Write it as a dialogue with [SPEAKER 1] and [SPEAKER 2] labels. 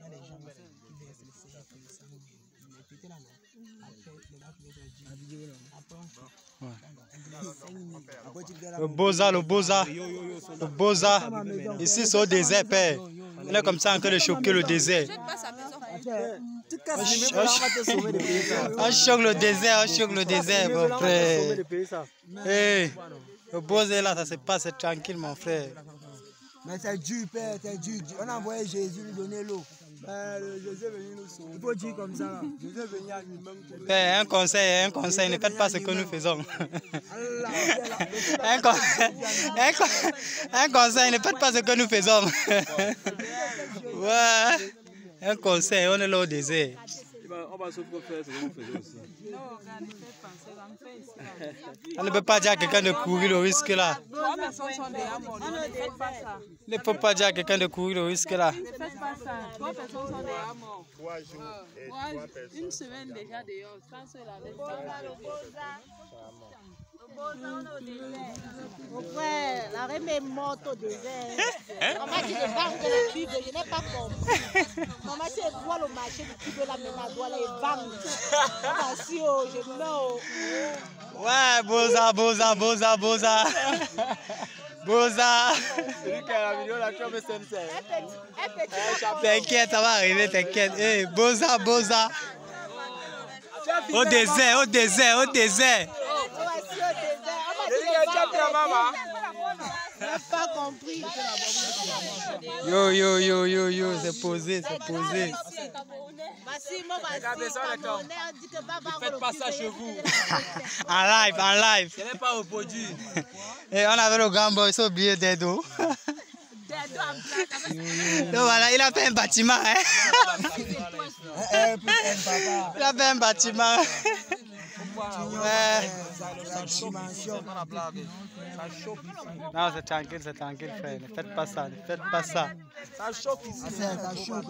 [SPEAKER 1] y a des gens qui versent le sérum comme ça, mais pété là, non. Après, le gars qui veut
[SPEAKER 2] Le Boza. Ici, c'est au désert, père. On est comme ça en train de choquer le désert. On choque le désert, mon frère. Hey, le Boza là, ça se passe tranquille, mon frère.
[SPEAKER 3] Mais c'est dur, père, c'est dur. On a envoyé Jésus lui donner l'eau. Jésus est venu nous sauver. Il faut dire comme ça. Jésus est venu à lui-même.
[SPEAKER 2] Père, un conseil, ne faites pas ce que nous faisons. Un conseil, ne faites pas ce que nous faisons. Ouais, un conseil, on est là au désert.
[SPEAKER 4] On va sauf faire ce que vous faisiez aussi.
[SPEAKER 2] On ne peut pas dire à quelqu'un de courir le risque là. Ne peut pas dire à quelqu'un de courir le risque là.
[SPEAKER 5] Ne faites pas ça. 3 personnes sont déjà mortes.
[SPEAKER 6] 3 jours et 3 personnes.
[SPEAKER 5] Une semaine déjà dehors. Sans cela,
[SPEAKER 7] Mon frère, la reine est morte au désert. On m'a dit de vendre le Bible, je n'ai pas compris. On m'a dit de voir le marché du Bible là, maintenant, doit les vendre. Si je meurs.
[SPEAKER 2] Ouais, Boza.
[SPEAKER 4] Celui qui a la vidéo là, tu vas
[SPEAKER 2] T'inquiète, ça va arriver, t'inquiète. Hey, Boza. Au désert.
[SPEAKER 7] Pas compris.
[SPEAKER 2] Yo, c'est posé.
[SPEAKER 4] Ne faites pas ça chez vous.
[SPEAKER 2] En live.
[SPEAKER 4] Ce n'est pas au produit.
[SPEAKER 2] Et on avait le grand boy, ils sont oubliés d'Edo. Donc voilà, il a fait un bâtiment. Il a fait un bâtiment. Non, c'est tranquille, frère. Ne faites pas ça.
[SPEAKER 3] Ça choque ici. Ça choque.